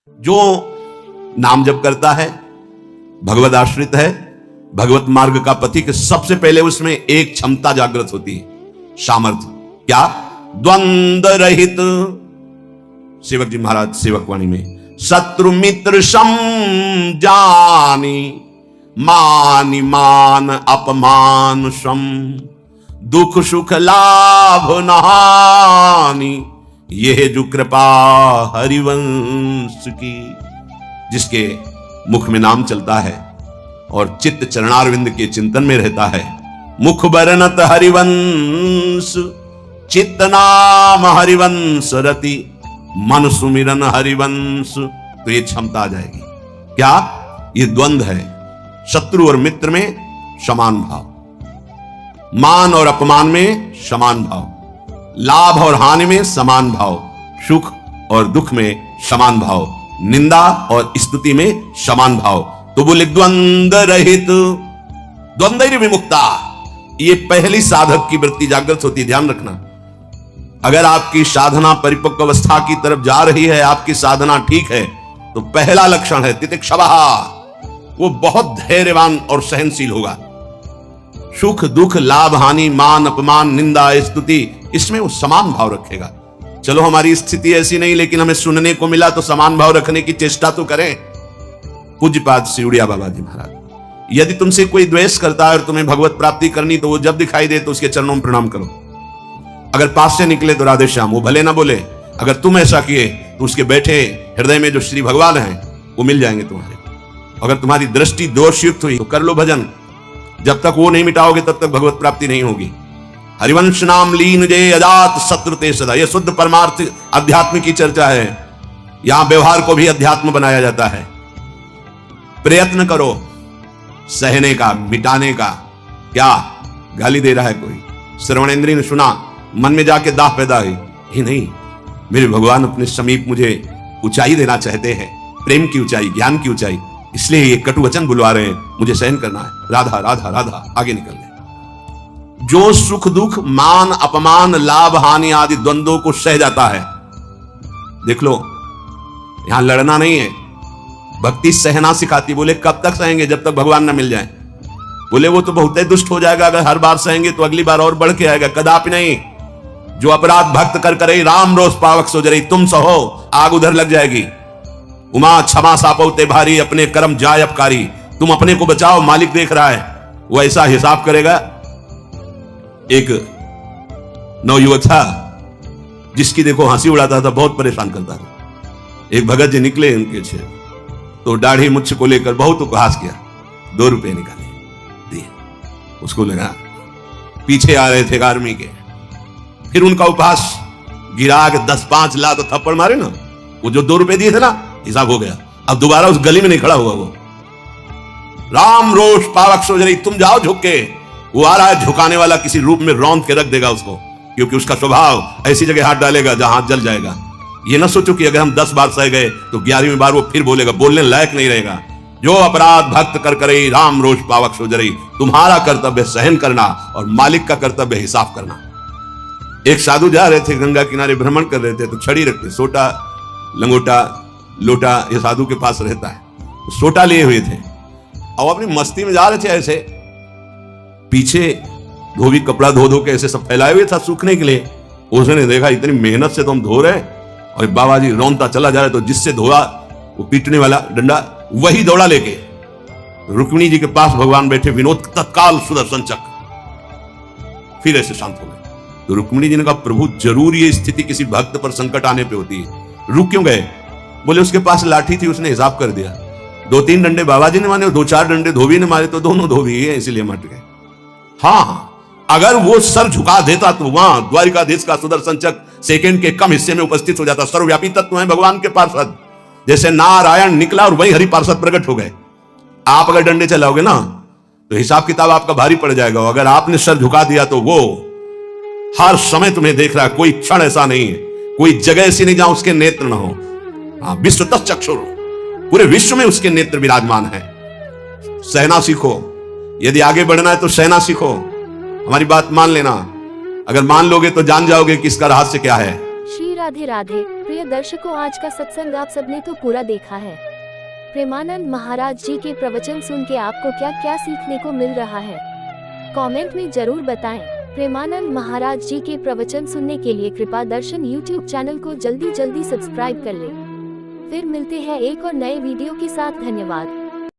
जो नाम जप करता है, भगवत आश्रित है, भगवत मार्ग का पथिक, सबसे पहले उसमें एक क्षमता जागृत होती है, सामर्थ्य। क्या? द्वंद्व रहित। सेवक जी महाराज सेवक वाणी में, शत्रु मित्र सम जानी, मानि मान अपमान सम, दुख सुख लाभ नहानी, यह जो कृपा हरिवंश की। जिसके मुख में नाम चलता है और चित्त चरणारविंद के चिंतन में रहता है, मुख बरनत हरिवंश, चित्त नाम हरिवंश रति, मन सुमिरन हरिवंश। तो ये क्षमता आ जाएगी। क्या? ये द्वंद्व है, शत्रु और मित्र में समान भाव, मान और अपमान में समान भाव, लाभ और हानि में समान भाव, सुख और दुख में समान भाव, निंदा और स्तुति में समान भाव। तो बोले द्वंद्व रहित, द्वंद्व विमुक्ता। ये पहली साधक की वृत्ति जागृत होती है, ध्यान रखना। अगर आपकी साधना परिपक्व अवस्था की तरफ जा रही है, आपकी साधना ठीक है, तो पहला लक्षण है तितिक्षवः, वो बहुत धैर्यवान और सहनशील होगा। सुख दुख लाभ हानि मान अपमान निंदा स्तुति, इसमें वो समान भाव रखेगा। चलो हमारी स्थिति ऐसी नहीं, लेकिन हमें सुनने को मिला तो समान भाव रखने की चेष्टा तो करें। पूज्यपाद सिउड़िया बाबा जी महाराज, यदि तुमसे कोई द्वेष करता है और तुम्हें भगवत प्राप्ति करनी, तो वो जब दिखाई दे तो उसके चरणों में प्रणाम करो। अगर पास से निकले तो राधे श्याम, वो भले ना बोले। अगर तुम ऐसा किए तो उसके बैठे हृदय में जो श्री भगवान हैं वो मिल जाएंगे तुम्हारे। अगर तुम्हारी दृष्टि दोषयुक्त हुई तो कर लो भजन, जब तक वो नहीं मिटाओगे तब तक भगवत प्राप्ति नहीं होगी। हरिवंश नाम लीन जय अजात शत्रु ते सदा, यह शुद्ध परमार्थ अध्यात्म की चर्चा है। यहां व्यवहार को भी अध्यात्म बनाया जाता है। प्रयत्न करो सहने का, मिटाने का। क्या गाली दे रहा है कोई, श्रवणेंद्रिय ने सुना, मन में जाके दाह पैदा हुई, ही नहीं, मेरे भगवान अपने समीप मुझे ऊंचाई देना चाहते हैं, प्रेम की ऊंचाई, ज्ञान की ऊंचाई, इसलिए ये कटु वचन बुलवा रहे हैं, मुझे सहन करना है। राधा राधा राधा, आगे निकल गए। जो सुख दुख मान अपमान लाभ हानि आदि द्वंद्वों को सह जाता है, देख लो, यहां लड़ना नहीं है, भक्ति सहना सिखाती। बोले कब तक सहेंगे? जब तक भगवान न मिल जाए। बोले वो तो बहुत ही दुष्ट हो जाएगा, अगर हर बार सहेंगे तो अगली बार और बढ़ के आएगा। कदापि नहीं। जो अपराध भक्त कर करे राम रोष पावक सो जरई, तुम सहो आग उधर लग जाएगी। उमा क्षमा सापौते भारी, अपने कर्म जाय अपकारी। तुम अपने को बचाओ, मालिक देख रहा है, वो ऐसा हिसाब करेगा। एक नवयुवक था जिसकी देखो हंसी उड़ाता था, बहुत परेशान करता था। एक भगत जी निकले उनके छे, तो दाढ़ी मुच्छ को लेकर बहुत उपहास किया। 2 रुपए निकाले, दिए। उसको लगा पीछे आ रहे थे आर्मी के, फिर उनका उपहास गिरा के 10-5 लात थप्पड़ मारे ना, वो जो 2 रुपए दिए थे ना, हिसाब हो गया। अब दोबारा उस गली में नहीं खड़ा हुआ वो। राम रोष पावक सो जरई, तुम जाओ झुक के। वो आ रहा है, झुकाने वाला किसी रूप में रौंद के रख देगा उसको, क्योंकि उसका स्वभाव ऐसी जगह हाथ डालेगा जहां हाथ जल जाएगा। ये ना सोचो कि अगर हम 10 बार सह गए तो 11वीं बार वो फिर बोलेगा, बोलने लायक नहीं रहेगा। जो अपराध भक्त कर करे राम रोष पावक सो जरई, तुम्हारा कर्तव्य सहन करना और मालिक का कर्तव्य हिसाब करना। एक साधु जा रहे थे, गंगा किनारे भ्रमण कर रहे थे, तो छड़ी रखते, सोटा लंगोटा लोटा ये साधु के पास रहता है, तो सोटा लिए हुए थे और अपनी मस्ती में जा रहे थे। ऐसे पीछे धोबी कपड़ा धो धो के ऐसे सब फैलाए हुए था सूखने के लिए। उसने देखा इतनी मेहनत से तो हम धो रहे, और बाबा जी रौंदता चला जा रहा है, तो जिससे धोआ वो पीटने वाला डंडा वही दौड़ा लेके रुक्मिणी जी के पास भगवान बैठे। विनोद तत्काल सुदर्शन चक्र, फिर ऐसे शांत हो गए। तो रुक्मिणी जी ने कहा, प्रभु जरूर ये स्थिति किसी भक्त पर संकट आने पे होती है, रुक क्यों गए? बोले उसके पास लाठी थी, उसने हिसाब कर दिया। 2-3 डंडे बाबा जी ने मारे, 2-4 डंडे धोबी ने मारे, तो दोनों धोबी है, इसीलिए मट गए। हाँ, अगर वो सर झुका देता तो वहां द्वारिकाधीश का सुदर्शन चक्र सेकंड के कम हिस्से में उपस्थित हो जाता। सर्वव्यापी तत्व है भगवान के पार्षद, जैसे नारायण निकला और वही हरि पार्षद प्रकट हो गए। आप अगर डंडे चलाओगे ना तो हिसाब किताब आपका भारी पड़ जाएगा। अगर आपने सर झुका दिया तो वो हर समय तुम्हें देख रहा है, कोई क्षण ऐसा नहीं है, कोई जगह ऐसी नहीं जहां उसके नेत्र ना हो। हाँ, विश्व तच्चक्षुर, पूरे विश्व में उसके नेत्र विराजमान है। सहना सीखो, यदि आगे बढ़ना है तो सहना सीखो। हमारी बात मान लेना, अगर मान लोगे तो जान जाओगे कि इसका रहस्य क्या है। राधे राधे। प्रिय दर्शकों, आज का सत्संग आप सबने तो पूरा देखा है। प्रेमानंद महाराज जी के प्रवचन सुन के आपको क्या क्या सीखने को मिल रहा है, कमेंट में जरूर बताएं। प्रेमानंद महाराज जी के प्रवचन सुनने के लिए कृपा दर्शन यूट्यूब चैनल को जल्दी सब्सक्राइब कर लें। फिर मिलते हैं एक और नए वीडियो के साथ। धन्यवाद।